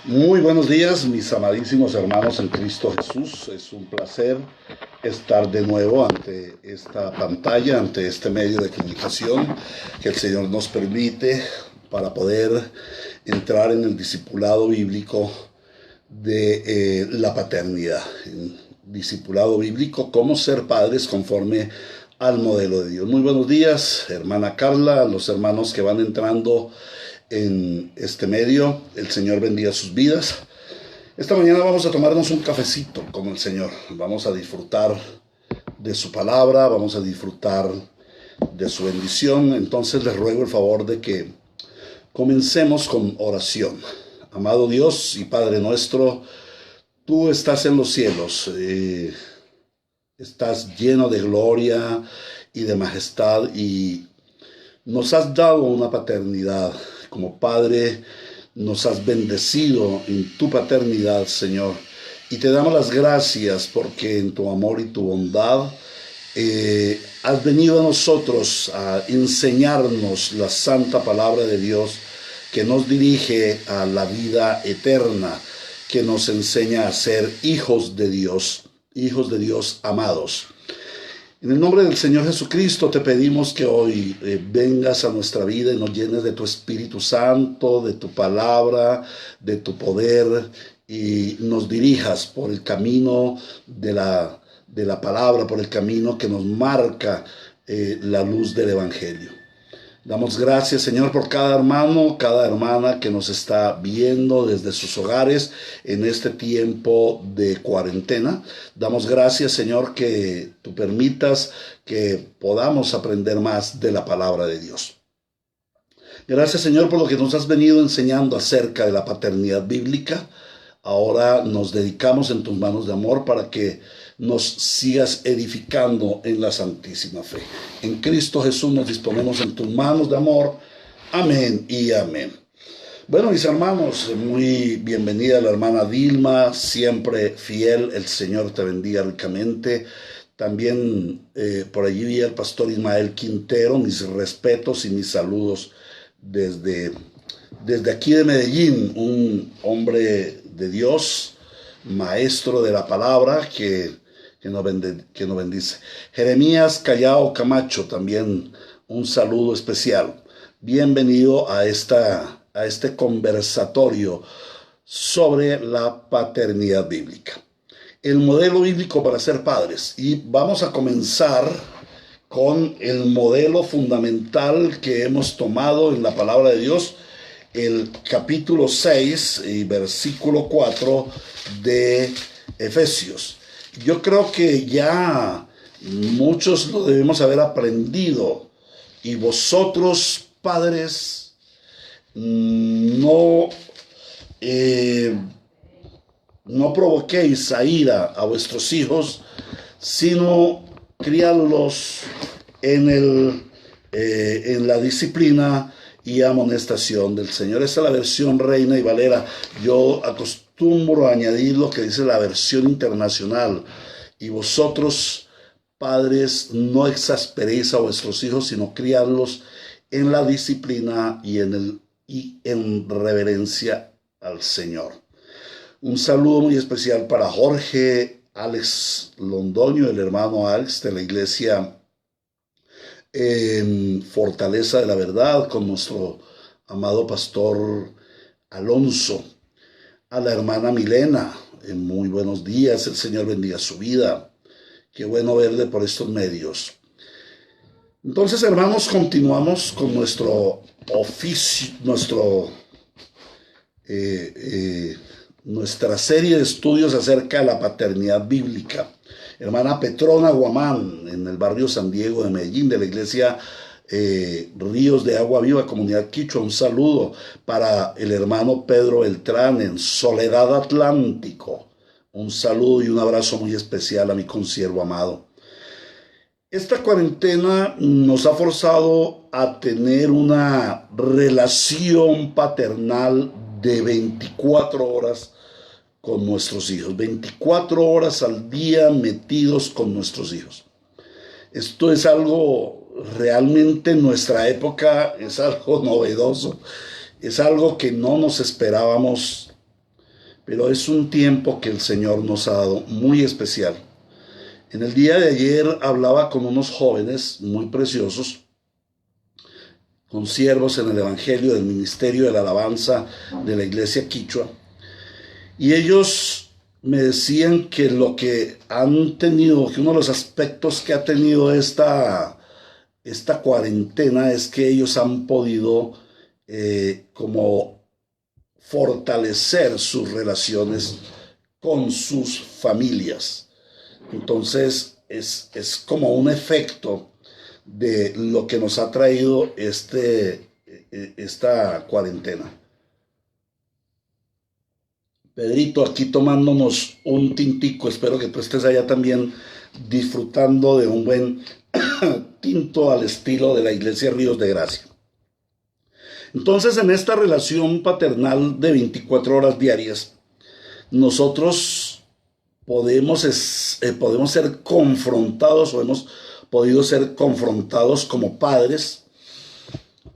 Muy buenos días, mis amadísimos hermanos en Cristo Jesús. Es un placer estar de nuevo ante esta pantalla, ante este medio de comunicación que el Señor nos permite para poder entrar en el discipulado bíblico de la paternidad. En discipulado bíblico, cómo ser padres conforme al modelo de Dios. Muy buenos días, hermana Carla, los hermanos que van entrando en este medio. El Señor bendiga sus vidas. Esta mañana vamos a tomarnos un cafecito con el Señor. Vamos a disfrutar de su palabra, vamos a disfrutar de su bendición. Entonces les ruego el favor de que comencemos con oración. Amado Dios y Padre nuestro, tú estás en los cielos, estás lleno de gloria y de majestad y nos has dado una paternidad. Como Padre, nos has bendecido en tu paternidad, Señor. Y te damos las gracias porque en tu amor y tu bondad has venido a nosotros a enseñarnos la santa palabra de Dios que nos dirige a la vida eterna, que nos enseña a ser hijos de Dios amados. En el nombre del Señor Jesucristo te pedimos que hoy vengas a nuestra vida y nos llenes de tu Espíritu Santo, de tu palabra, de tu poder y nos dirijas por el camino de la palabra, por el camino que nos marca la luz del Evangelio. Damos gracias, Señor, por cada hermano, cada hermana que nos está viendo desde sus hogares en este tiempo de cuarentena. Damos gracias, Señor, que tú permitas que podamos aprender más de la palabra de Dios. Gracias, Señor, por lo que nos has venido enseñando acerca de la paternidad bíblica. Ahora nos dedicamos en tus manos de amor para que nos sigas edificando en la santísima fe. En Cristo Jesús nos disponemos en tus manos de amor. Amén y amén. Bueno, mis hermanos, muy bienvenida la hermana Dilma, siempre fiel. El Señor te bendiga ricamente. También por allí vi al pastor Ismael Quintero. Mis respetos y mis saludos desde aquí de Medellín, un hombre de Dios, maestro de la palabra que nos bendice. Jeremías Callao Camacho, también un saludo especial. Bienvenido a este conversatorio sobre la paternidad bíblica. El modelo bíblico para ser padres. Y vamos a comenzar con el modelo fundamental que hemos tomado en la palabra de Dios, el capítulo 6 y versículo 4 de Efesios. Yo creo que ya muchos lo debemos haber aprendido. Y vosotros, padres, no provoquéis a ira a vuestros hijos, sino criadlos en la disciplina y amonestación del Señor. Esa es la versión Reina y Valera. Yo acostumbro a añadir lo que dice la versión internacional. Y vosotros, padres, no exasperéis a vuestros hijos, sino criadlos en la disciplina y en reverencia al Señor. Un saludo muy especial para Jorge Alex Londoño, el hermano Alex de la iglesia en Fortaleza de la Verdad, con nuestro amado pastor Alonso. A la hermana Milena, muy buenos días, el Señor bendiga su vida. Qué bueno verle por estos medios. Entonces, hermanos, continuamos con nuestro oficio, nuestra serie de estudios acerca de la paternidad bíblica. Hermana Petrona Guamán, en el barrio San Diego de Medellín, de la iglesia Ríos de Agua Viva, Comunidad Quichua. Un saludo para el hermano Pedro Beltrán en Soledad Atlántico. Un saludo y un abrazo muy especial a mi consiervo amado. Esta cuarentena nos ha forzado a tener una relación paternal de 24 horas con nuestros hijos, 24 horas al día metidos con nuestros hijos. Esto es algo realmente en nuestra época, es algo novedoso, es algo que no nos esperábamos pero es un tiempo que el Señor nos ha dado muy especial. En el día de ayer hablaba con unos jóvenes muy preciosos, con siervos en el Evangelio del Ministerio de la Alabanza de la Iglesia Quichua, y ellos me decían que lo que han tenido, que uno de los aspectos que ha tenido esta cuarentena es que ellos han podido como fortalecer sus relaciones con sus familias. Entonces es como un efecto de lo que nos ha traído esta cuarentena. Pedrito, aquí tomándonos un tintico, espero que tú estés allá también disfrutando de un buen tinto al estilo de la Iglesia Ríos de Gracia. Entonces, en esta relación paternal de 24 horas diarias, nosotros podemos ser confrontados o hemos podido ser confrontados como padres,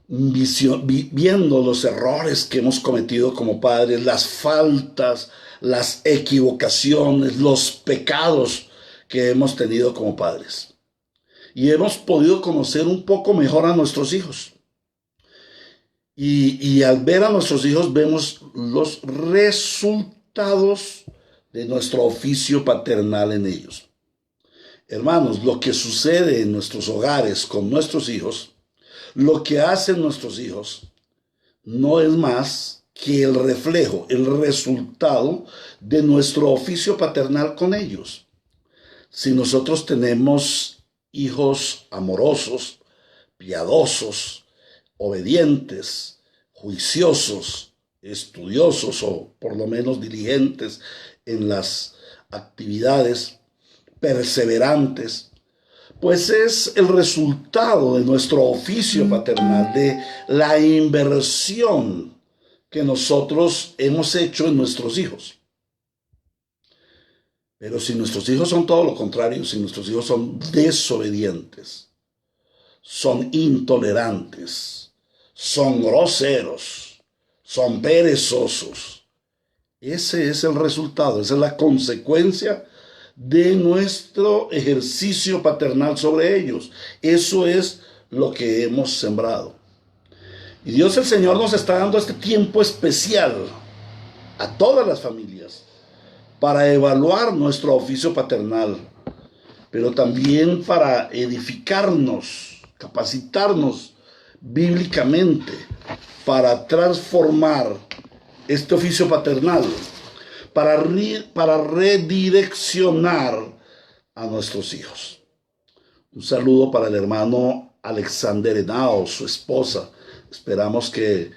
viendo los errores que hemos cometido como padres, las faltas, las equivocaciones, los pecados que hemos tenido como padres. Y hemos podido conocer un poco mejor a nuestros hijos. Y al ver a nuestros hijos vemos los resultados de nuestro oficio paternal en ellos. Hermanos, lo que sucede en nuestros hogares con nuestros hijos, lo que hacen nuestros hijos, no es más que el reflejo, el resultado de nuestro oficio paternal con ellos. Si nosotros tenemos hijos amorosos, piadosos, obedientes, juiciosos, estudiosos o por lo menos diligentes en las actividades, perseverantes, pues es el resultado de nuestro oficio paternal, de la inversión que nosotros hemos hecho en nuestros hijos. Pero si nuestros hijos son todo lo contrario, si nuestros hijos son desobedientes, son intolerantes, son groseros, son perezosos, ese es el resultado, esa es la consecuencia de nuestro ejercicio paternal sobre ellos. Eso es lo que hemos sembrado. Y Dios el Señor nos está dando este tiempo especial a todas las familias para evaluar nuestro oficio paternal, pero también para edificarnos, capacitarnos bíblicamente para transformar este oficio paternal, para redireccionar a nuestros hijos. Un saludo para el hermano Alexander Henao, su esposa. Esperamos que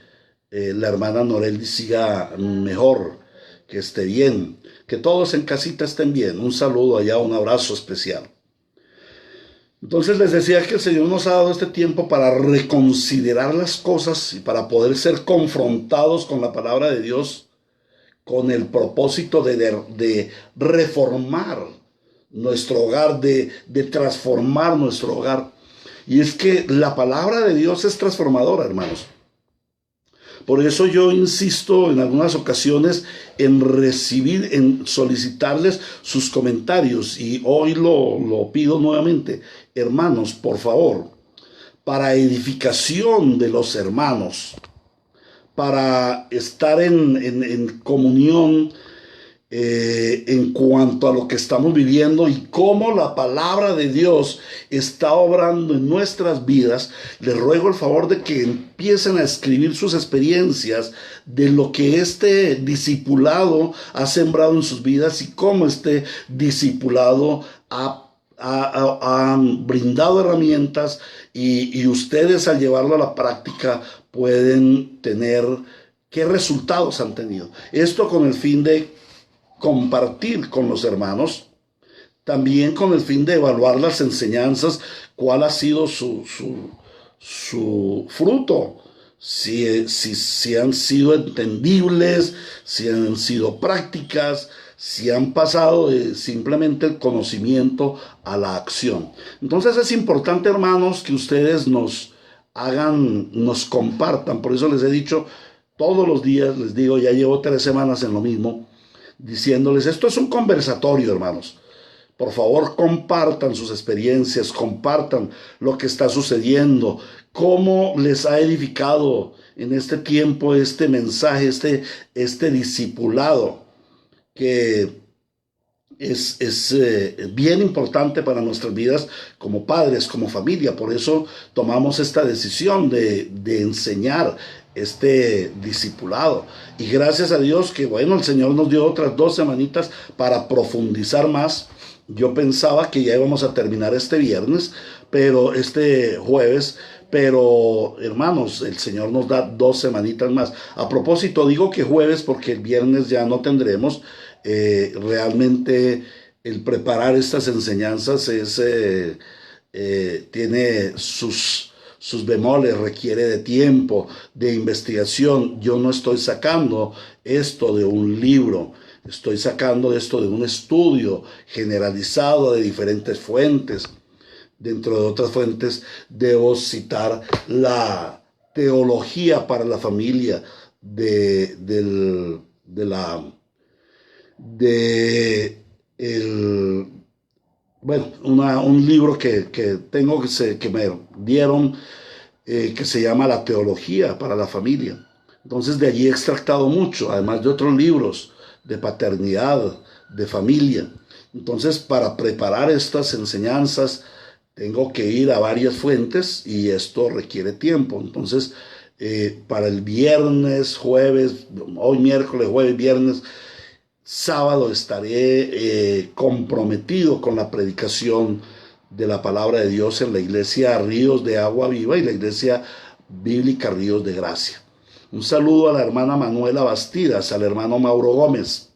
la hermana Noreldi siga mejor, que esté bien, que todos en casita estén bien. Un saludo allá, un abrazo especial. Entonces les decía que el Señor nos ha dado este tiempo para reconsiderar las cosas y para poder ser confrontados con la palabra de Dios, con el propósito de reformar nuestro hogar, de transformar nuestro hogar. Y es que la palabra de Dios es transformadora, hermanos. Por eso yo insisto en algunas ocasiones en solicitarles sus comentarios. Y hoy lo pido nuevamente. Hermanos, por favor, para edificación de los hermanos, para estar en comunión en cuanto a lo que estamos viviendo y cómo la palabra de Dios está obrando en nuestras vidas, les ruego el favor de que empiecen a escribir sus experiencias de lo que este discipulado ha sembrado en sus vidas y cómo este discipulado ha brindado herramientas y ustedes al llevarlo a la práctica pueden tener qué resultados han tenido. Esto con el fin de compartir con los hermanos, también con el fin de evaluar las enseñanzas, cuál ha sido su fruto, si han sido entendibles, si han sido prácticas, si han pasado de simplemente el conocimiento a la acción. Entonces es importante, hermanos, que ustedes nos compartan. Por eso les he dicho todos los días, les digo, ya llevo 3 semanas en lo mismo, diciéndoles, esto es un conversatorio, hermanos. Por favor, compartan sus experiencias, compartan lo que está sucediendo, cómo les ha edificado en este tiempo este mensaje, este discipulado, que es bien importante para nuestras vidas como padres, como familia. Por eso tomamos esta decisión de enseñar este discipulado. Y gracias a Dios que, bueno, el Señor nos dio otras 2 semanitas para profundizar más. Yo pensaba que ya íbamos a terminar este viernes, pero este jueves, pero hermanos, el Señor nos da 2 semanitas más. A propósito, digo que jueves porque el viernes ya no tendremos. Realmente el preparar estas enseñanzas tiene sus bemoles, requiere de tiempo, de investigación. Yo no estoy sacando esto de un libro, estoy sacando esto de un estudio generalizado de diferentes fuentes. Dentro de otras fuentes debo citar la teología para la familia bueno, un libro que tengo que me dieron, que se llama La Teología para la Familia. Entonces de allí he extractado mucho, además de otros libros de paternidad, de familia. Entonces, para preparar estas enseñanzas tengo que ir a varias fuentes y esto requiere tiempo. Entonces, para el viernes, jueves, hoy miércoles, jueves, viernes, sábado estaré comprometido con la predicación de la palabra de Dios en la iglesia Ríos de Agua Viva y la iglesia bíblica Ríos de Gracia. Un saludo a la hermana Manuela Bastidas, al hermano Mauro Gómez.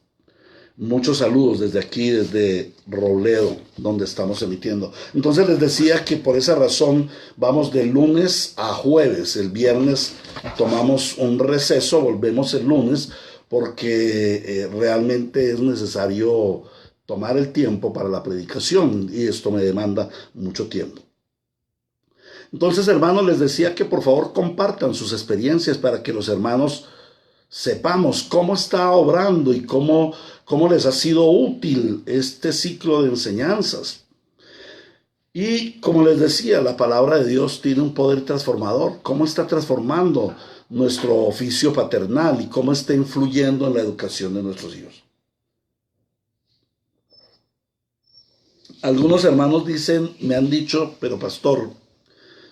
Muchos saludos desde aquí, desde Robledo, donde estamos emitiendo. Entonces les decía que por esa razón vamos de lunes a jueves. El viernes tomamos un receso, volvemos el lunes, porque realmente es necesario tomar el tiempo para la predicación y esto me demanda mucho tiempo. Entonces, hermanos, les decía que por favor compartan sus experiencias para que los hermanos sepamos cómo está obrando y cómo les ha sido útil este ciclo de enseñanzas. Y como les decía, la palabra de Dios tiene un poder transformador. ¿Cómo está transformando nuestro oficio paternal y cómo está influyendo en la educación de nuestros hijos? Algunos hermanos me han dicho, pero pastor,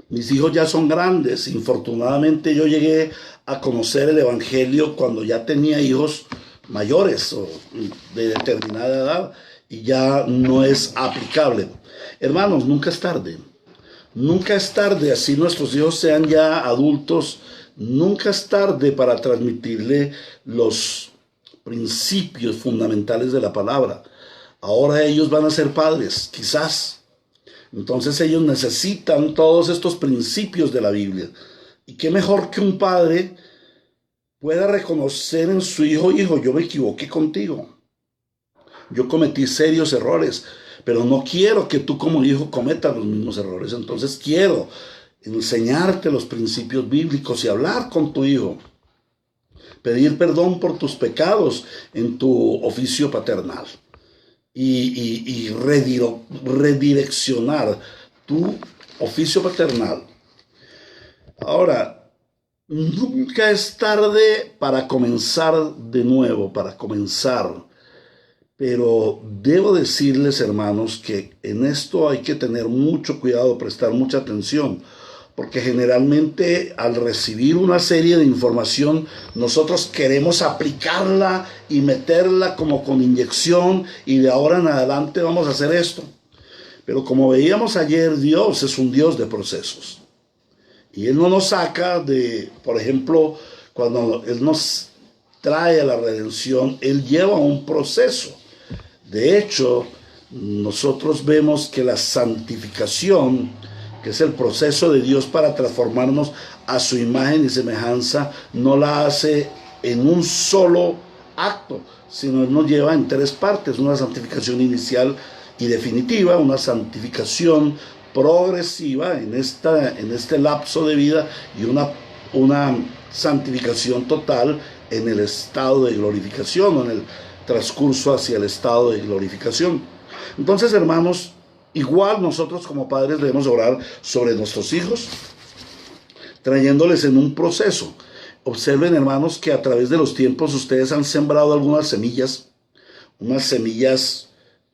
mis hijos ya son grandes. Infortunadamente yo llegué a conocer el evangelio cuando ya tenía hijos mayores o de determinada edad y ya no es aplicable. Hermanos, nunca es tarde. Nunca es tarde, así nuestros hijos sean ya adultos, nunca es tarde para transmitirle los principios fundamentales de la palabra. Ahora ellos van a ser padres, quizás. Entonces ellos necesitan todos estos principios de la Biblia. Y qué mejor que un padre pueda reconocer en su hijo, yo me equivoqué contigo. Yo cometí serios errores, pero no quiero que tú como hijo cometas los mismos errores. Entonces quiero enseñarte los principios bíblicos y hablar con tu hijo. Pedir perdón por tus pecados en tu oficio paternal. Y redireccionar tu oficio paternal. Ahora, nunca es tarde para comenzar de nuevo, para comenzar. Pero debo decirles, hermanos, que en esto hay que tener mucho cuidado, prestar mucha atención, porque generalmente al recibir una serie de información, nosotros queremos aplicarla y meterla como con inyección y de ahora en adelante vamos a hacer esto. Pero como veíamos ayer, Dios es un Dios de procesos. Y Él no nos saca por ejemplo, cuando Él nos trae a la redención, Él lleva un proceso. De hecho, nosotros vemos que la santificación, que es el proceso de Dios para transformarnos a su imagen y semejanza, no la hace en un solo acto, sino Él nos lleva en 3 partes: una santificación inicial y definitiva, una santificación progresiva en este lapso de vida y una santificación total en el estado de glorificación, transcurso hacia el estado de glorificación. Entonces, hermanos, igual nosotros como padres debemos orar sobre nuestros hijos, trayéndoles en un proceso. Observen, hermanos, que a través de los tiempos ustedes han sembrado algunas semillas, unas semillas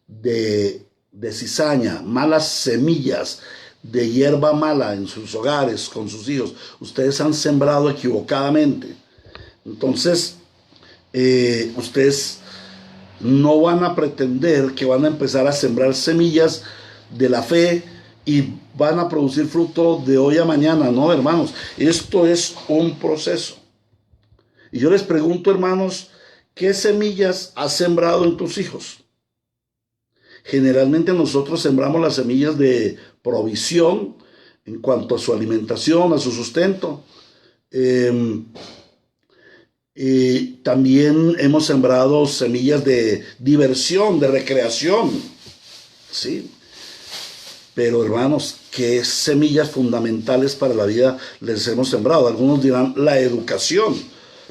de cizaña, malas semillas de hierba mala en sus hogares, con sus hijos. Ustedes han sembrado equivocadamente. Entonces, ustedes no van a pretender que van a empezar a sembrar semillas de la fe y van a producir fruto de hoy a mañana. No, hermanos, esto es un proceso. Y yo les pregunto, hermanos, ¿qué semillas has sembrado en tus hijos? Generalmente nosotros sembramos las semillas de provisión en cuanto a su alimentación, a su sustento. Y también hemos sembrado semillas de diversión, de recreación. ¿Sí? Pero hermanos, ¿qué semillas fundamentales para la vida les hemos sembrado? Algunos dirán la educación,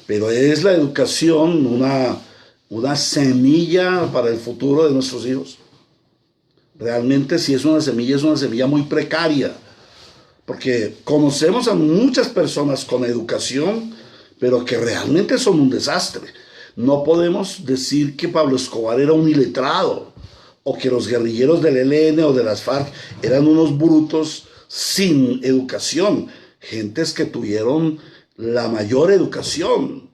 pero ¿es la educación una semilla para el futuro de nuestros hijos? Realmente si es una semilla muy precaria, porque conocemos a muchas personas con educación, pero que realmente son un desastre. No podemos decir que Pablo Escobar era un iletrado, o que los guerrilleros del ELN o de las FARC eran unos brutos sin educación, gentes que tuvieron la mayor educación.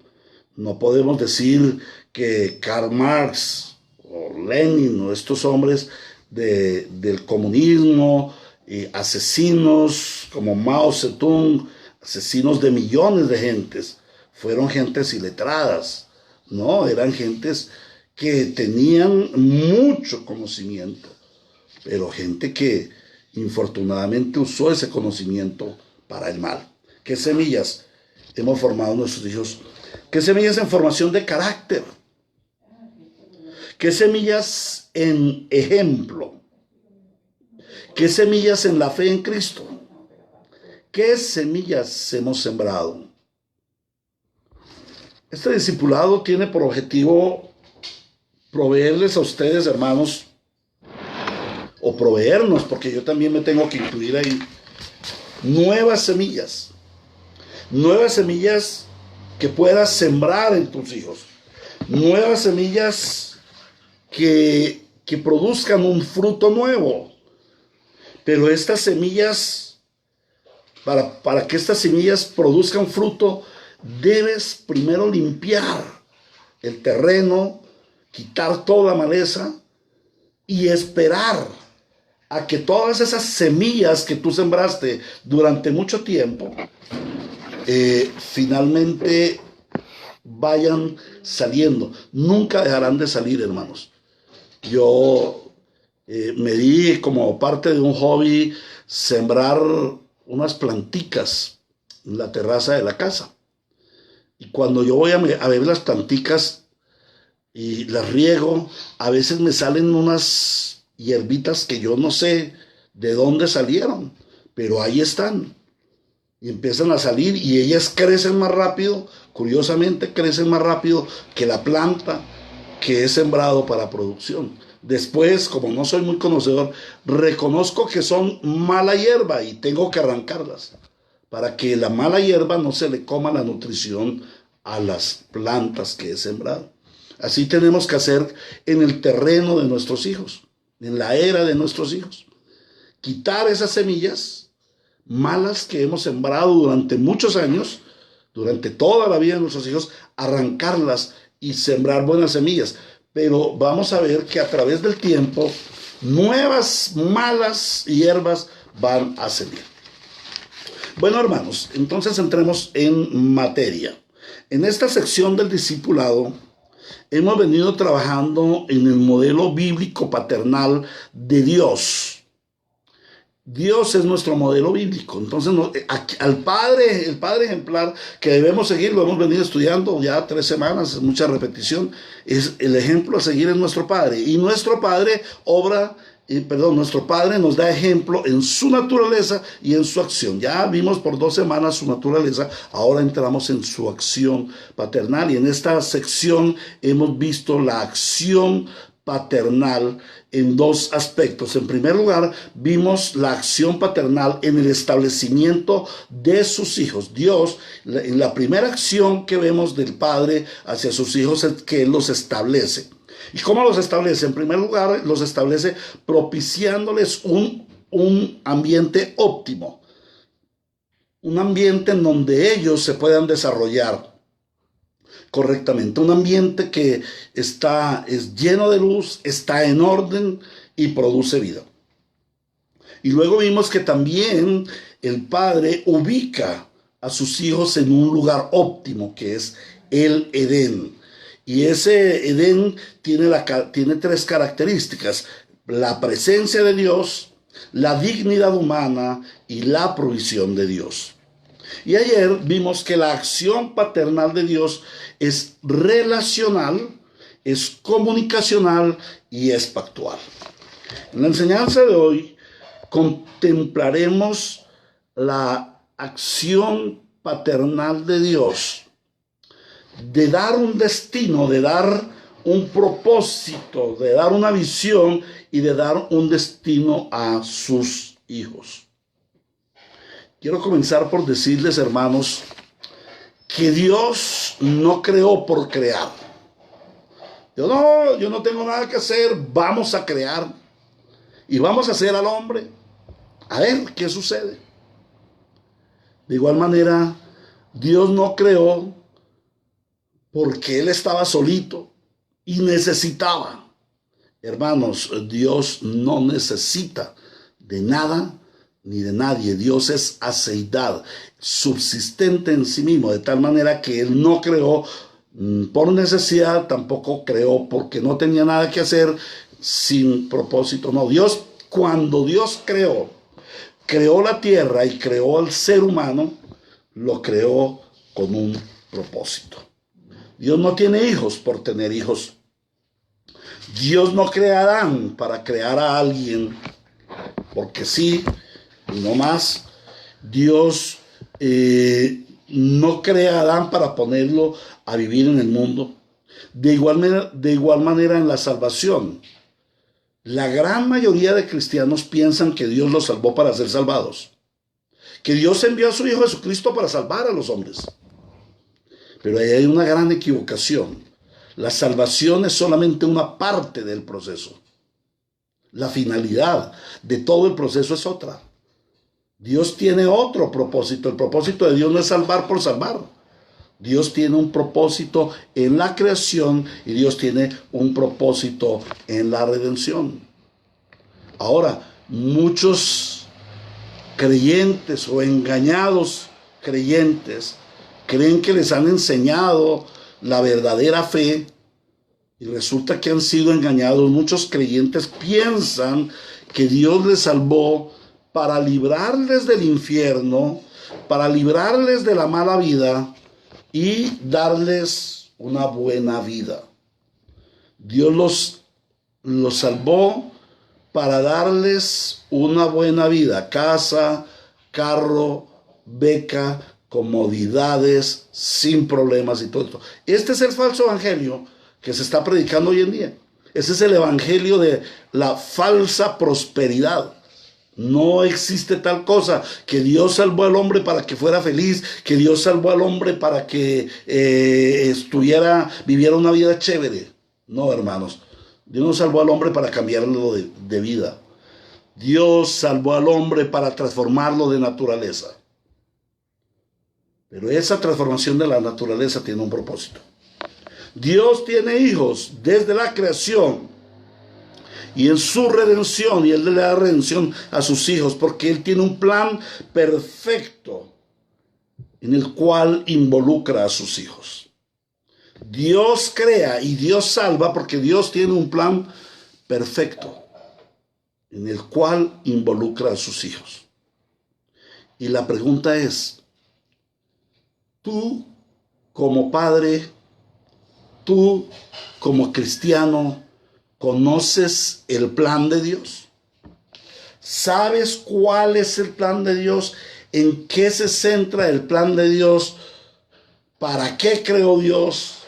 No podemos decir que Karl Marx o Lenin o estos hombres del comunismo, asesinos como Mao Zedong, asesinos de millones de gentes, fueron gentes iletradas. No, eran gentes que tenían mucho conocimiento, pero gente que infortunadamente usó ese conocimiento para el mal. ¿Qué semillas hemos formado nuestros hijos? ¿Qué semillas en formación de carácter? ¿Qué semillas en ejemplo? ¿Qué semillas en la fe en Cristo? ¿Qué semillas hemos sembrado? Este discipulado tiene por objetivo proveerles a ustedes, hermanos, o proveernos, porque yo también me tengo que incluir ahí, nuevas semillas que puedas sembrar en tus hijos, nuevas semillas que produzcan un fruto nuevo. Pero estas semillas, para que estas semillas produzcan fruto, debes primero limpiar el terreno, quitar toda maleza y esperar a que todas esas semillas que tú sembraste durante mucho tiempo finalmente vayan saliendo. Nunca dejarán de salir, hermanos. Yo me di como parte de un hobby sembrar unas planticas en la terraza de la casa. Y cuando yo voy a ver las planticas y las riego, a veces me salen unas hierbitas que yo no sé de dónde salieron, pero ahí están. Y empiezan a salir y ellas crecen más rápido, curiosamente crecen más rápido que la planta que he sembrado para producción. Después, como no soy muy conocedor, reconozco que son mala hierba y tengo que arrancarlas para que la mala hierba no se le coma la nutrición a las plantas que he sembrado. Así tenemos que hacer en el terreno de nuestros hijos, en la era de nuestros hijos. Quitar esas semillas malas que hemos sembrado durante muchos años, durante toda la vida de nuestros hijos, arrancarlas y sembrar buenas semillas. Pero vamos a ver que a través del tiempo, nuevas malas hierbas van a salir. Bueno, hermanos, entonces entremos en materia. En esta sección del discipulado hemos venido trabajando en el modelo bíblico paternal de Dios. Dios es nuestro modelo bíblico. Entonces, el padre ejemplar que debemos seguir, lo hemos venido estudiando ya 3 semanas, mucha repetición, es el ejemplo a seguir en nuestro Padre. Y nuestro Padre obra nuestro Padre nos da ejemplo en su naturaleza y en su acción. Ya vimos por 2 semanas su naturaleza, ahora entramos en su acción paternal, y en esta sección hemos visto la acción paternal en 2 aspectos. En primer lugar, vimos la acción paternal en el establecimiento de sus hijos. Dios, en la primera acción que vemos del Padre hacia sus hijos, es que Él los establece. ¿Y cómo los establece? En primer lugar, los establece propiciándoles un ambiente óptimo, un ambiente en donde ellos se puedan desarrollar correctamente, un ambiente que es lleno de luz, está en orden y produce vida. Y luego vimos que también el Padre ubica a sus hijos en un lugar óptimo, que es el Edén. Y ese Edén tiene 3 características: la presencia de Dios, la dignidad humana y la provisión de Dios. Y ayer vimos que la acción paternal de Dios es relacional, es comunicacional y es pactual. En la enseñanza de hoy contemplaremos la acción paternal de Dios, de dar un destino, de dar un propósito, de dar una visión y de dar un destino a sus hijos. Quiero comenzar por decirles, hermanos, que Dios no creó por crear. Yo no tengo nada que hacer, vamos a crear y vamos a hacer al hombre, a ver qué sucede. De igual manera, Dios no creó porque Él estaba solito y necesitaba. Hermanos, Dios no necesita de nada ni de nadie. Dios es aceidad, subsistente en sí mismo, de tal manera que Él no creó por necesidad, tampoco creó porque no tenía nada que hacer, sin propósito. No, Dios, cuando Dios creó la tierra y creó al ser humano, lo creó con un propósito. Dios no tiene hijos por tener hijos. Dios no crea a Adán para crear a alguien porque sí y no más. Dios no crea a Adán para ponerlo a vivir en el mundo. De igual manera en la salvación. La gran mayoría de cristianos piensan que Dios los salvó para ser salvados, que Dios envió a su Hijo Jesucristo para salvar a los hombres. Pero ahí hay una gran equivocación. La salvación es solamente una parte del proceso. La finalidad de todo el proceso es otra. Dios tiene otro propósito. El propósito de Dios no es salvar por salvar. Dios tiene un propósito en la creación y Dios tiene un propósito en la redención. Ahora, muchos creyentes o engañados creyentes creen que les han enseñado la verdadera fe y resulta que han sido engañados. Muchos creyentes piensan que Dios les salvó para librarles del infierno, para librarles de la mala vida y darles una buena vida. Dios los salvó para darles una buena vida: casa, carro, beca, comodidades, sin problemas y todo esto. Este es el falso evangelio que se está predicando hoy en día. Ese es el evangelio de la falsa prosperidad. No existe tal cosa, que Dios salvó al hombre para que fuera feliz, que Dios salvó al hombre para que viviera una vida chévere. No, hermanos, Dios no salvó al hombre para cambiarlo de vida. Dios salvó al hombre para transformarlo de naturaleza. Pero esa transformación de la naturaleza tiene un propósito. Dios tiene hijos desde la creación y en su redención, y Él le da redención a sus hijos porque Él tiene un plan perfecto en el cual involucra a sus hijos. Dios crea y Dios salva porque Dios tiene un plan perfecto en el cual involucra a sus hijos. Y la pregunta es, tú como padre, tú como cristiano, ¿conoces el plan de Dios? ¿Sabes cuál es el plan de Dios? ¿En qué se centra el plan de Dios? ¿Para qué creó Dios?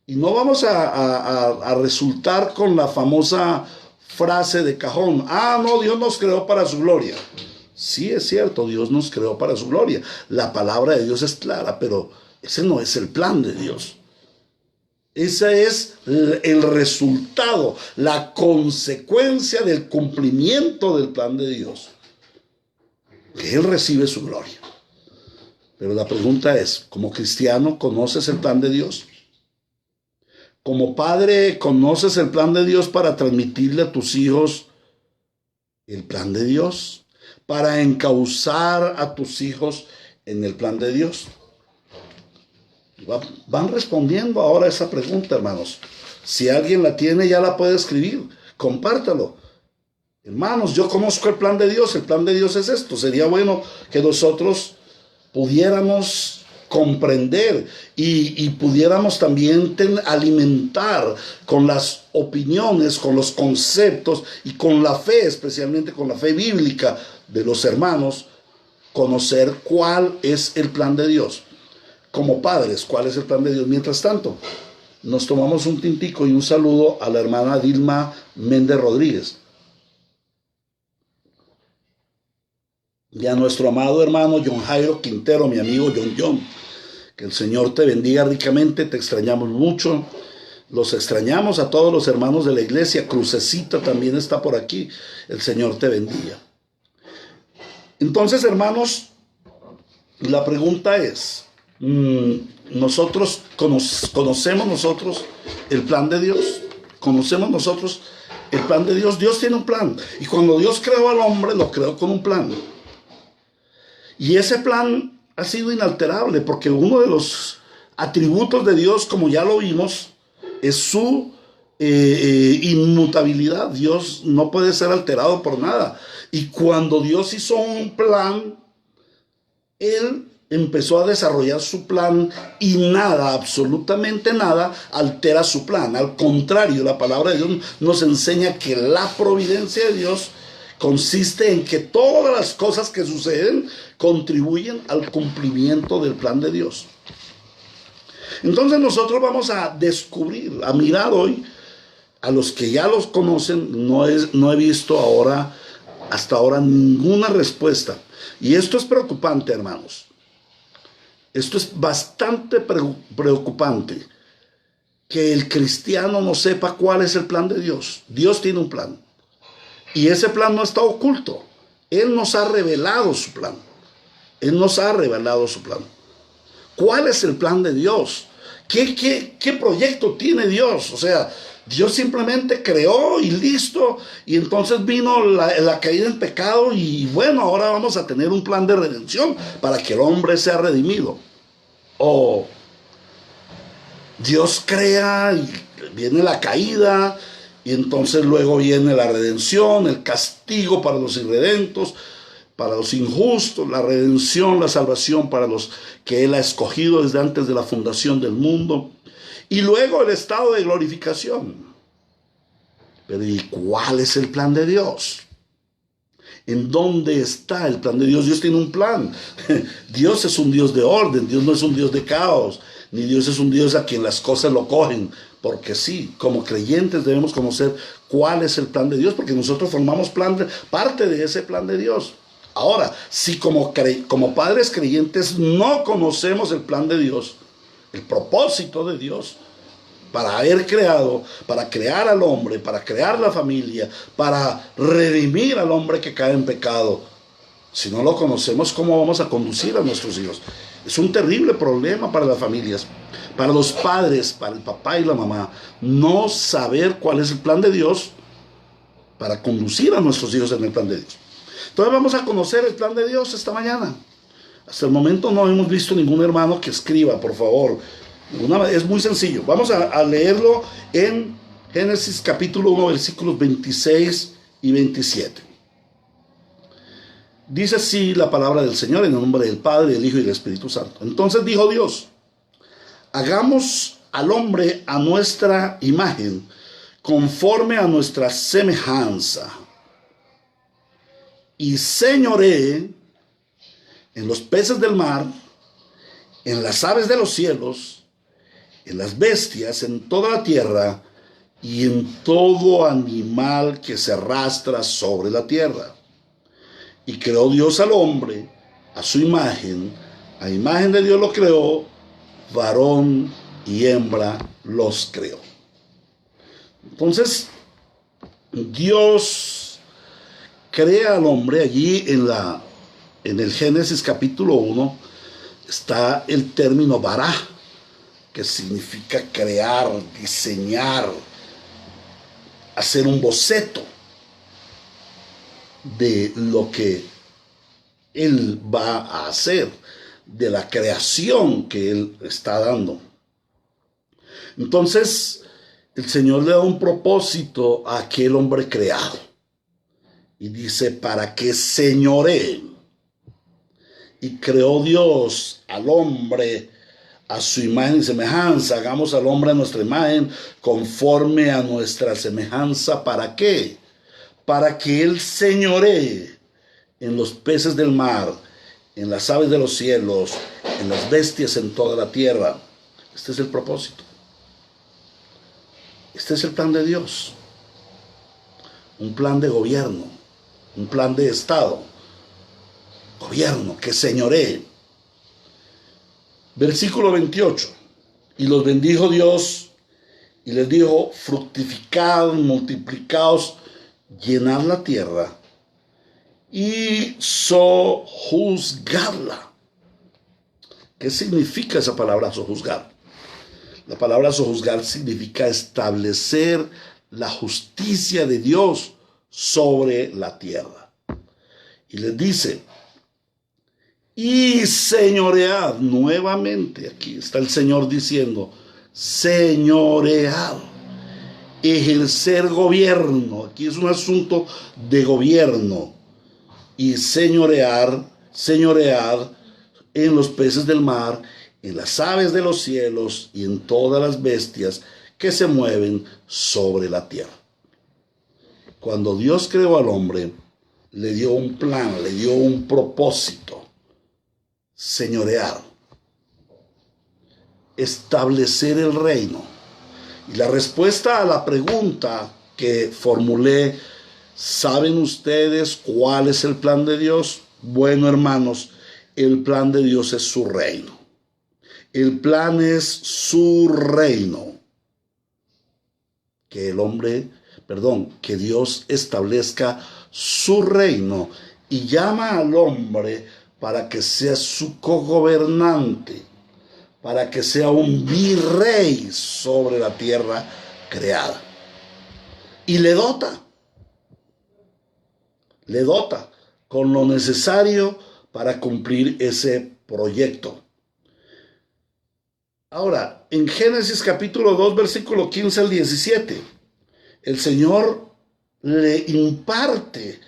Y no vamos a resultar con la famosa frase de cajón: ah, no, Dios nos creó para su gloria. Sí, es cierto, Dios nos creó para su gloria. La palabra de Dios es clara, pero ese no es el plan de Dios. Ese es el resultado, la consecuencia del cumplimiento del plan de Dios. Que Él recibe su gloria. Pero la pregunta es, como cristiano, ¿conoces el plan de Dios? Como padre, ¿conoces el plan de Dios para transmitirle a tus hijos el plan de Dios? Para encauzar a tus hijos en el plan de Dios. Van respondiendo ahora a esa pregunta, hermanos. Si alguien la tiene, ya la puede escribir. Compártalo. Hermanos, yo conozco el plan de Dios. El plan de Dios es esto. Sería bueno que nosotros pudiéramos comprender y pudiéramos también alimentar con las opiniones, con los conceptos y con la fe, especialmente con la fe bíblica de los hermanos, conocer cuál es el plan de Dios. Como padres, ¿cuál es el plan de Dios? Mientras tanto, nos tomamos un tintico y un saludo a la hermana Dilma Méndez Rodríguez. Y a nuestro amado hermano John Jairo Quintero, mi amigo John. Que el Señor te bendiga ricamente, te extrañamos mucho. Los extrañamos a todos los hermanos de la iglesia. Crucecita también está por aquí. El Señor te bendiga. Entonces, hermanos, la pregunta es, ¿nosotros conocemos nosotros el plan de Dios? ¿Conocemos nosotros el plan de Dios? Dios tiene un plan. Y cuando Dios creó al hombre, lo creó con un plan. Y ese plan ha sido inalterable, porque uno de los atributos de Dios, como ya lo vimos, es su inmutabilidad. Dios no puede ser alterado por nada. Y cuando Dios hizo un plan, Él empezó a desarrollar su plan y nada, absolutamente nada, altera su plan. Al contrario, la palabra de Dios nos enseña que la providencia de Dios consiste en que todas las cosas que suceden contribuyen al cumplimiento del plan de Dios. Entonces nosotros vamos a descubrir, a mirar hoy, a los que ya los conocen. No he visto hasta ahora ninguna respuesta. Y esto es preocupante, hermanos. Esto es bastante preocupante, que el cristiano no sepa cuál es el plan de Dios. Dios tiene un plan. Y ese plan no está oculto. Él nos ha revelado su plan. Él nos ha revelado su plan. ¿Cuál es el plan de Dios? ¿Qué proyecto tiene Dios? O sea, Dios simplemente creó y listo. Y entonces vino la caída en pecado y bueno, ahora vamos a tener un plan de redención para que el hombre sea redimido. O Dios crea y viene la caída y entonces luego viene la redención, el castigo para los irredentos, para los injustos, la redención, la salvación para los que Él ha escogido desde antes de la fundación del mundo. Y luego el estado de glorificación. Pero ¿y cuál es el plan de Dios? ¿En dónde está el plan de Dios? Dios tiene un plan. Dios es un Dios de orden. Dios no es un Dios de caos. Ni Dios es un Dios a quien las cosas lo cogen. Porque sí, como creyentes debemos conocer cuál es el plan de Dios, porque nosotros formamos parte de ese plan de Dios. Ahora, si como padres creyentes no conocemos el plan de Dios, el propósito de Dios, para haber creado, para crear al hombre, para crear la familia, para redimir al hombre que cae en pecado, si no lo conocemos, ¿cómo vamos a conducir a nuestros hijos? Es un terrible problema para las familias, para los padres, para el papá y la mamá, no saber cuál es el plan de Dios para conducir a nuestros hijos en el plan de Dios. Entonces vamos a conocer el plan de Dios esta mañana. Hasta el momento no hemos visto ningún hermano que escriba, por favor. Es muy sencillo. Vamos a leerlo en Génesis capítulo 1, versículos 26 y 27. Dice así la palabra del Señor, en el nombre del Padre, del Hijo y del Espíritu Santo. Entonces dijo Dios: hagamos al hombre a nuestra imagen, conforme a nuestra semejanza. y señoree en los peces del mar, en las aves de los cielos, en las bestias, en toda la tierra y en todo animal que se arrastra sobre la tierra. Y creó Dios al hombre a su imagen, a imagen de Dios lo creó, varón y hembra los creó. Entonces, Dios crea al hombre allí en el Génesis capítulo 1, está el término bará, que significa crear, diseñar, hacer un boceto de lo que Él va a hacer, de la creación que Él está dando. Entonces, el Señor le da un propósito a aquel hombre creado. Y dice, para que señoree. Y creó Dios al hombre a su imagen y semejanza. Hagamos al hombre a nuestra imagen, conforme a nuestra semejanza. ¿Para qué? Para que Él señoree en los peces del mar, en las aves de los cielos, en las bestias en toda la tierra. Este es el propósito. Este es el plan de Dios. Un plan de gobierno, un plan de Estado. Gobierno que señoree. Versículo 28. Y los bendijo Dios y les dijo, fructificad, multiplicaos, llenad la tierra y sojuzgadla. ¿Qué significa esa palabra sojuzgar? La palabra sojuzgar significa establecer la justicia de Dios sobre la tierra. Y les dice, y señoread nuevamente. Aquí está el Señor diciendo, señoread, ejercer gobierno. Aquí es un asunto de gobierno. Y señoread en los peces del mar, en las aves de los cielos y en todas las bestias que se mueven sobre la tierra. Cuando Dios creó al hombre, le dio un plan, le dio un propósito. Señorear, establecer el reino. Y la respuesta a la pregunta que formulé, ¿saben ustedes cuál es el plan de Dios? Bueno, hermanos, el plan de Dios es su reino. El plan es su reino. Que que Dios establezca su reino y llama al hombre para que sea su cogobernante, para que sea un virrey sobre la tierra creada. Y le dota con lo necesario para cumplir ese proyecto. Ahora, en Génesis capítulo 2, versículo 15 al 17, el Señor le imparte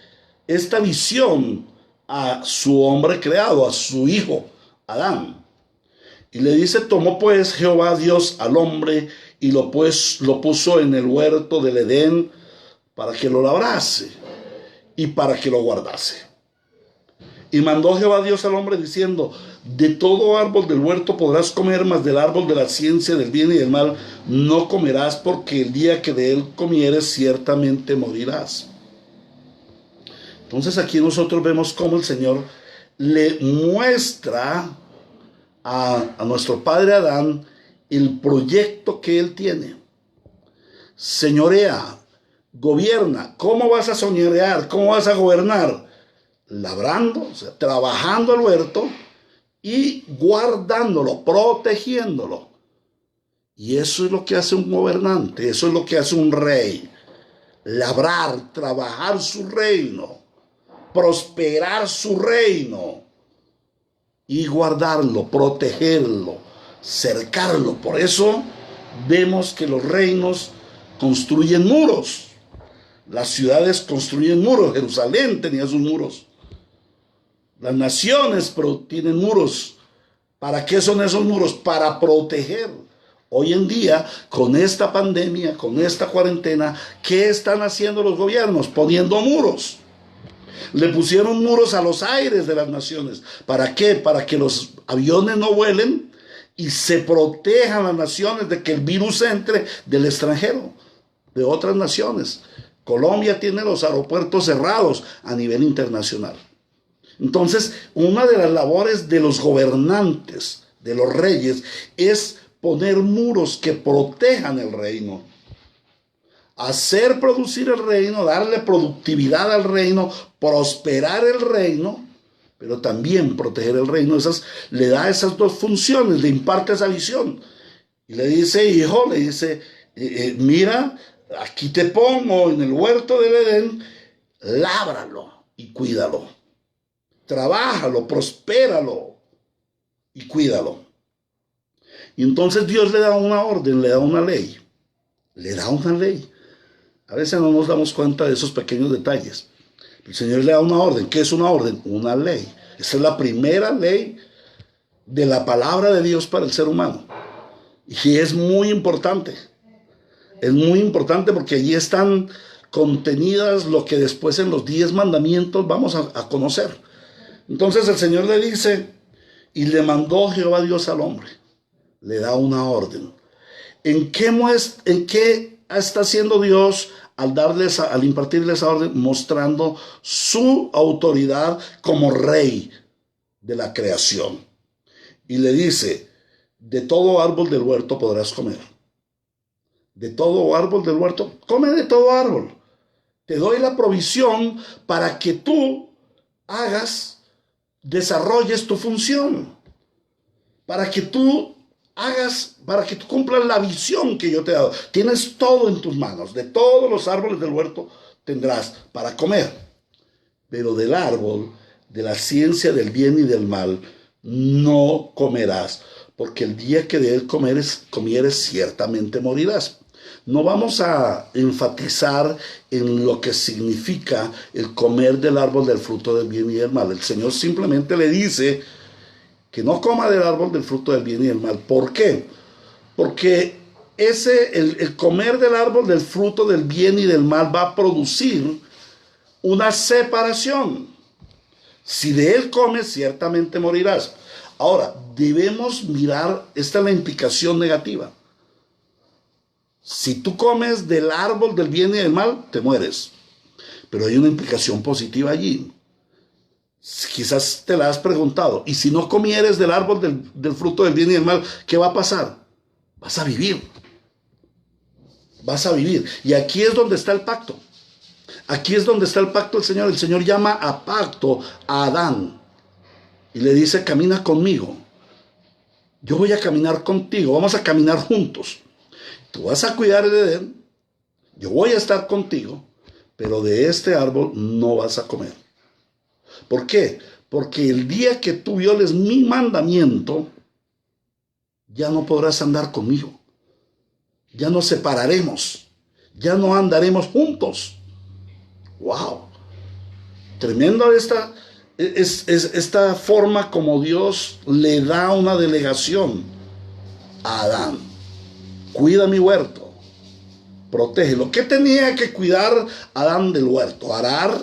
esta visión a su hombre creado, a su hijo Adán. Y le dice, tomó pues Jehová Dios al hombre y lo puso en el huerto del Edén para que lo labrase y para que lo guardase. Y mandó Jehová Dios al hombre diciendo, de todo árbol del huerto podrás comer, mas del árbol de la ciencia del bien y del mal no comerás, porque el día que de él comieres ciertamente morirás. Entonces aquí nosotros vemos cómo el Señor le muestra a nuestro padre Adán el proyecto que él tiene. Señorea, gobierna. ¿Cómo vas a señorear? ¿Cómo vas a gobernar? Labrando, o sea, trabajando el huerto y guardándolo, protegiéndolo. Y eso es lo que hace un gobernante, eso es lo que hace un rey. Labrar, trabajar su reino, prosperar su reino y guardarlo, protegerlo, cercarlo. Por eso vemos que los reinos construyen muros. Las ciudades construyen muros. Jerusalén tenía sus muros. Las naciones tienen muros. ¿Para qué son esos muros? Para proteger. Hoy en día, con esta pandemia, con esta cuarentena, ¿qué están haciendo los gobiernos? Poniendo muros. Le pusieron muros a los aires de las naciones. ¿Para qué? Para que los aviones no vuelen y se protejan las naciones de que el virus entre del extranjero, de otras naciones. Colombia tiene los aeropuertos cerrados a nivel internacional. Entonces, una de las labores de los gobernantes, de los reyes, es poner muros que protejan el reino. Hacer producir el reino, darle productividad al reino, prosperar el reino, pero también proteger el reino. Le da esas dos funciones, le imparte esa visión. Y le dice, hijo, le dice, mira, aquí te pongo en el huerto del Edén, lábralo y cuídalo. Trabájalo, prospéralo y cuídalo. Y entonces Dios le da una orden, le da una ley. Le da una ley. A veces no nos damos cuenta de esos pequeños detalles. El Señor le da una orden. ¿Qué es una orden? Una ley. Esa es la primera ley de la palabra de Dios para el ser humano. Y es muy importante. Es muy importante porque allí están contenidas lo que después en los 10 mandamientos vamos a conocer. Entonces el Señor le dice, y le mandó Jehová Dios al hombre. Le da una orden. ¿En qué está haciendo Dios al impartirle esa orden? Mostrando su autoridad como rey de la creación. Y le dice, de todo árbol del huerto podrás comer. De todo árbol del huerto, come de todo árbol. Te doy la provisión para que tú desarrolles tu función. Para que tú cumplas la visión que yo te he dado. Tienes todo en tus manos. De todos los árboles del huerto tendrás para comer. Pero del árbol de la ciencia del bien y del mal no comerás, porque el día que de él comieres ciertamente morirás. No vamos a enfatizar en lo que significa el comer del árbol del fruto del bien y del mal. El Señor simplemente le dice que no coma del árbol del fruto del bien y del mal. ¿Por qué? Porque el comer del árbol del fruto del bien y del mal va a producir una separación. Si de él comes, ciertamente morirás. Ahora, debemos mirar, esta es la implicación negativa. Si tú comes del árbol del bien y del mal, te mueres. Pero hay una implicación positiva allí. Quizás te la has preguntado. Y si no comieres del árbol del fruto del bien y del mal, ¿qué va a pasar? Vas a vivir. Vas a vivir. Y aquí es donde está el pacto. Aquí es donde está el pacto del Señor. El Señor llama a pacto a Adán. Y le dice, camina conmigo. Yo voy a caminar contigo. Vamos a caminar juntos. Tú vas a cuidar el Edén. Yo voy a estar contigo. Pero de este árbol no vas a comer. ¿Por qué? Porque el día que tú violes mi mandamiento, ya no podrás andar conmigo. Ya nos separaremos. Ya no andaremos juntos. ¡Wow! Tremenda esta forma como Dios le da una delegación a Adán. Cuida mi huerto. Protégelo. ¿Qué tenía que cuidar Adán del huerto? Arar,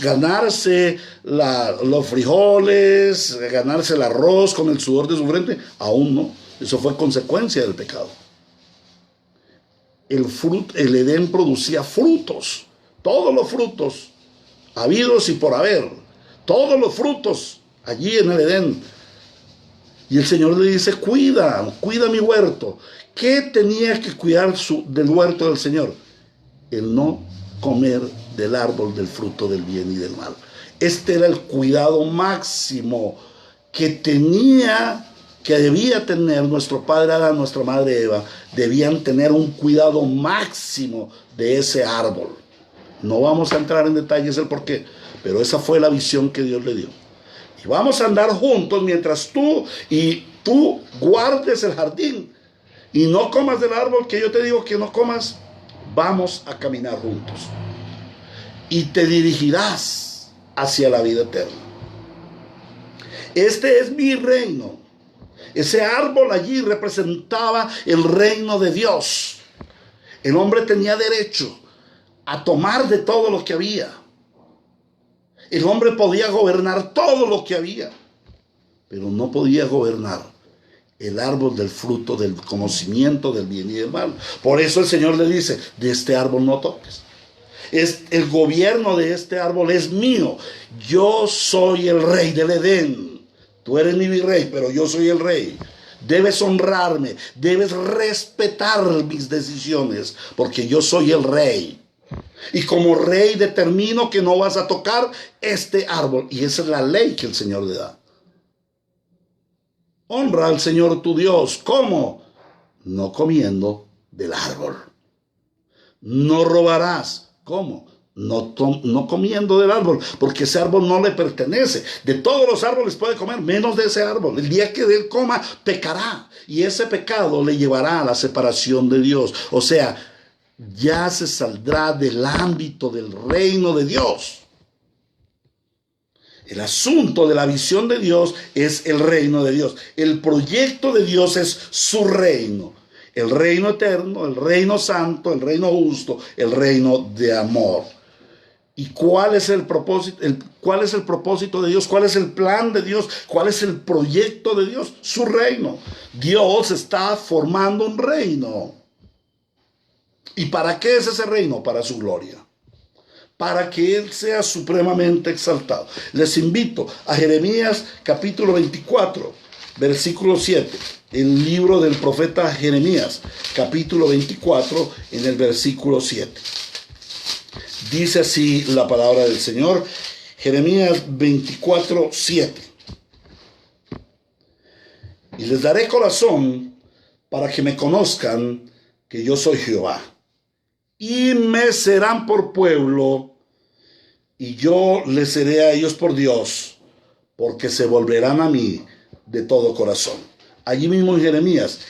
ganarse los frijoles, ganarse el arroz con el sudor de su frente. Aún no. Eso fue consecuencia del pecado. El Edén producía frutos. Todos los frutos habidos y por haber. Todos los frutos allí en el Edén. Y el Señor le dice, cuida mi huerto. ¿Qué tenía que cuidar del huerto del Señor? El no comer del árbol del fruto del bien y del mal. Este era el cuidado máximo que debía tener nuestro padre Adán, nuestra madre Eva. Debían tener un cuidado máximo de ese árbol. No vamos a entrar en detalles el por qué, pero esa fue la visión que Dios le dio. Y vamos a andar juntos mientras tú guardes el jardín y no comas del árbol que yo te digo que no comas. Vamos a caminar juntos y te dirigirás hacia la vida eterna. Este es mi reino. Ese árbol allí representaba el reino de Dios. El hombre tenía derecho a tomar de todo lo que había. El hombre podía gobernar todo lo que había, pero no podía gobernar el árbol del fruto del conocimiento del bien y del mal. Por eso el Señor le dice, de este árbol no toques. El gobierno de este árbol es mío. Yo soy el rey del Edén. Tú eres mi virrey, pero yo soy el rey. Debes honrarme, debes respetar mis decisiones, porque yo soy el rey. Y como rey determino que no vas a tocar este árbol. Y esa es la ley que el Señor le da. Honra al Señor tu Dios. ¿Cómo? No comiendo del árbol. No robarás. ¿Cómo? No comiendo del árbol, porque ese árbol no le pertenece. De todos los árboles puede comer, menos de ese árbol. El día que él coma, pecará. Y ese pecado le llevará a la separación de Dios. O sea, ya se saldrá del ámbito del reino de Dios. El asunto de la visión de Dios es el reino de Dios. El proyecto de Dios es su reino. El reino eterno, el reino santo, el reino justo, el reino de amor. ¿Y cuál es el propósito? ¿Cuál es el propósito de Dios? ¿Cuál es el plan de Dios? ¿Cuál es el proyecto de Dios? Su reino. Dios está formando un reino. ¿Y para qué es ese reino? Para su gloria. Para que Él sea supremamente exaltado. Les invito a Jeremías capítulo 24, versículo 7. El libro del profeta Jeremías, capítulo 24, en el versículo 7. Dice así la palabra del Señor, Jeremías 24, 7. Y les daré corazón para que me conozcan que yo soy Jehová. Y me serán por pueblo, y yo les seré a ellos por Dios, porque se volverán a mí de todo corazón. Allí mismo en Jeremías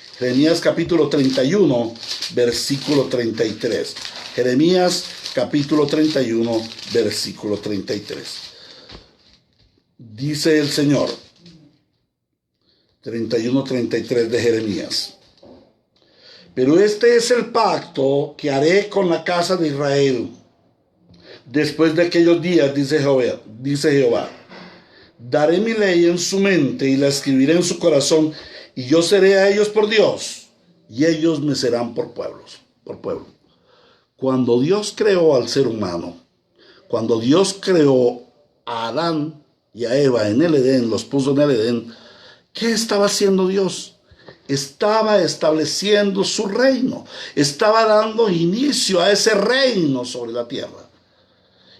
capítulo 31, versículo 33. Jeremías capítulo 31, versículo 33. Dice el Señor, 31-33 de Jeremías. Pero este es el pacto que haré con la casa de Israel. Después de aquellos días, dice Jehová, daré mi ley en su mente y la escribiré en su corazón, y yo seré a ellos por Dios, y ellos me serán por pueblo. Cuando Dios creó al ser humano, cuando Dios creó a Adán y a Eva en el Edén, los puso en el Edén, ¿qué estaba haciendo Dios? Estaba estableciendo su reino, estaba dando inicio a ese reino sobre la tierra.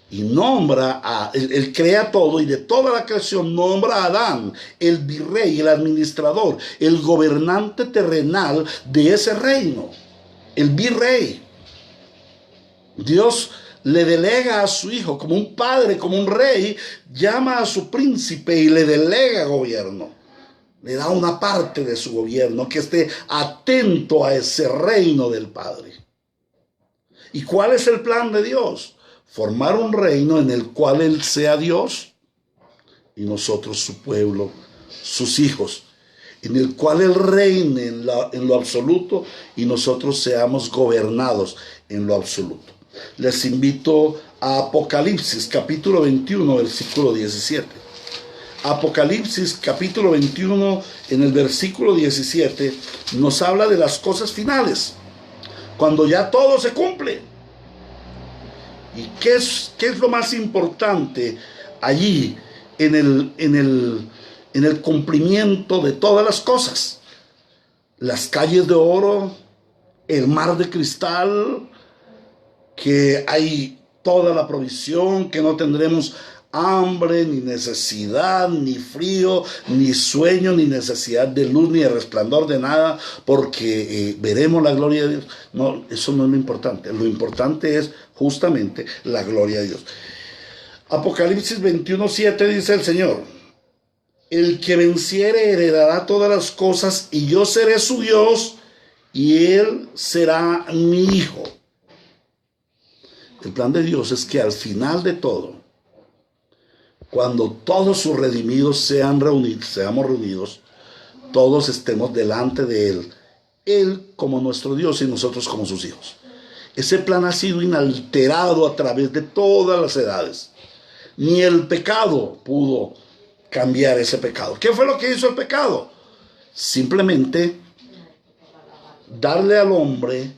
Y él crea todo, y de toda la creación nombra a Adán, el virrey, el administrador, el gobernante terrenal de ese reino, el virrey. Dios le delega a su hijo, como un padre, como un rey, llama a su príncipe y le delega gobierno. Le da una parte de su gobierno que esté atento a ese reino del Padre. ¿Y cuál es el plan de Dios? Formar un reino en el cual Él sea Dios y nosotros su pueblo, sus hijos, en el cual Él reine en lo absoluto y nosotros seamos gobernados en lo absoluto. Les invito a Apocalipsis capítulo 21, versículo 17. Apocalipsis capítulo 21 en el versículo 17 nos habla de las cosas finales, cuando ya todo se cumple. ¿Y qué es lo más importante allí en el cumplimiento de todas las cosas? Las calles de oro, el mar de cristal, que hay toda la provisión, que no tendremos hambre, ni necesidad, ni frío, ni sueño, ni necesidad de luz, ni de resplandor de nada, porque veremos la gloria de Dios. No, eso no es lo importante. Lo importante es justamente la gloria de Dios. Apocalipsis 21:7 dice el Señor: el que venciere heredará todas las cosas, y yo seré su Dios, y él será mi hijo. El plan de Dios es que al final de todo, cuando todos sus redimidos seamos reunidos, todos estemos delante de Él como nuestro Dios y nosotros como sus hijos. Ese plan ha sido inalterado a través de todas las edades. Ni el pecado pudo cambiar ese pecado. ¿Qué fue lo que hizo el pecado? Simplemente darle al hombre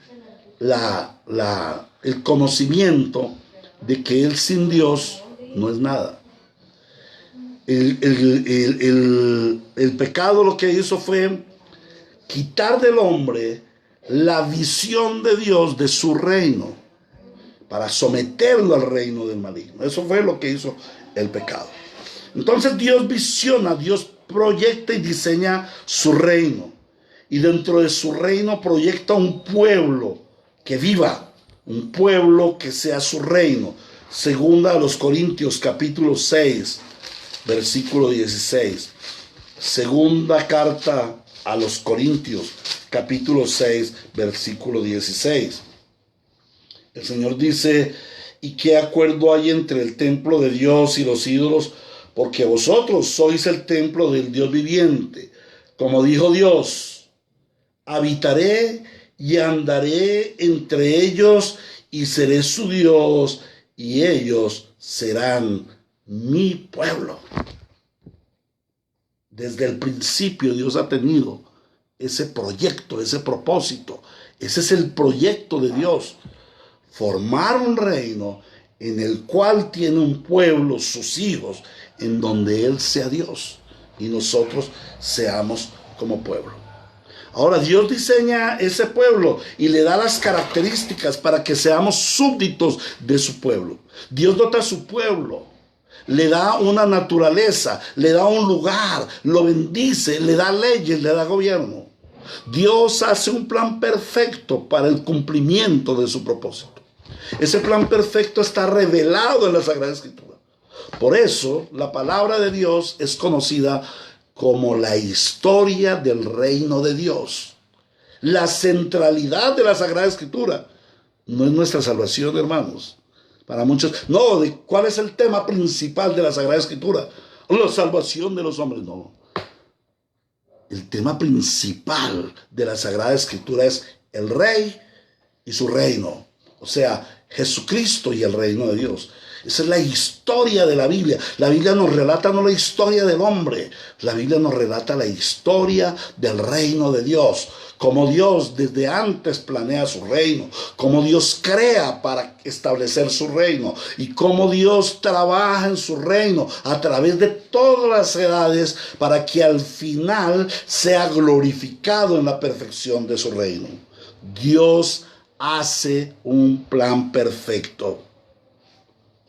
el conocimiento de que él sin Dios no es nada. El pecado lo que hizo fue quitar del hombre la visión de Dios de su reino para someterlo al reino del maligno. Eso fue lo que hizo el pecado. Entonces Dios visiona, Dios proyecta y diseña su reino. Y dentro de su reino proyecta un pueblo que viva, un pueblo que sea su reino. Segunda a los Corintios capítulo 6, versículo 16. Segunda carta a los Corintios capítulo 6, versículo 16. El Señor dice: ¿y qué acuerdo hay entre el templo de Dios y los ídolos? Porque vosotros sois el templo del Dios viviente. Como dijo Dios: habitaré y andaré entre ellos y seré su Dios y ellos serán mi pueblo. Desde el principio Dios ha tenido ese proyecto, ese propósito. Ese es el proyecto de Dios. Formar un reino en el cual tiene un pueblo, sus hijos, en donde Él sea Dios y nosotros seamos como pueblo. Ahora Dios diseña ese pueblo y le da las características para que seamos súbditos de su pueblo. Dios dota a su pueblo, le da una naturaleza, le da un lugar, lo bendice, le da leyes, le da gobierno. Dios hace un plan perfecto para el cumplimiento de su propósito. Ese plan perfecto está revelado en la Sagrada Escritura. Por eso la palabra de Dios es conocida como la historia del reino de Dios. La centralidad de la Sagrada Escritura no es nuestra salvación, hermanos. Para muchos, no, ¿cuál es el tema principal de la Sagrada Escritura? La salvación de los hombres, no. El tema principal de la Sagrada Escritura es el Rey y su reino. O sea, Jesucristo y el reino de Dios. Esa es la historia de la Biblia. La Biblia nos relata no la historia del hombre. La Biblia nos relata la historia del reino de Dios. Cómo Dios desde antes planea su reino. Cómo Dios crea para establecer su reino. Y cómo Dios trabaja en su reino a través de todas las edades para que al final sea glorificado en la perfección de su reino. Dios hace un plan perfecto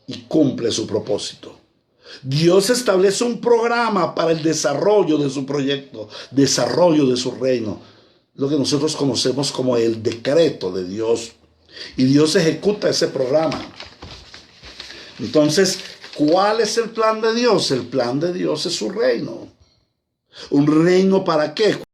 y cumple su propósito. Dios establece un programa para el desarrollo de su proyecto, desarrollo de su reino, lo que nosotros conocemos como el decreto de Dios. Y Dios ejecuta ese programa. Entonces, ¿cuál es el plan de Dios? El plan de Dios es su reino. ¿Un reino para qué?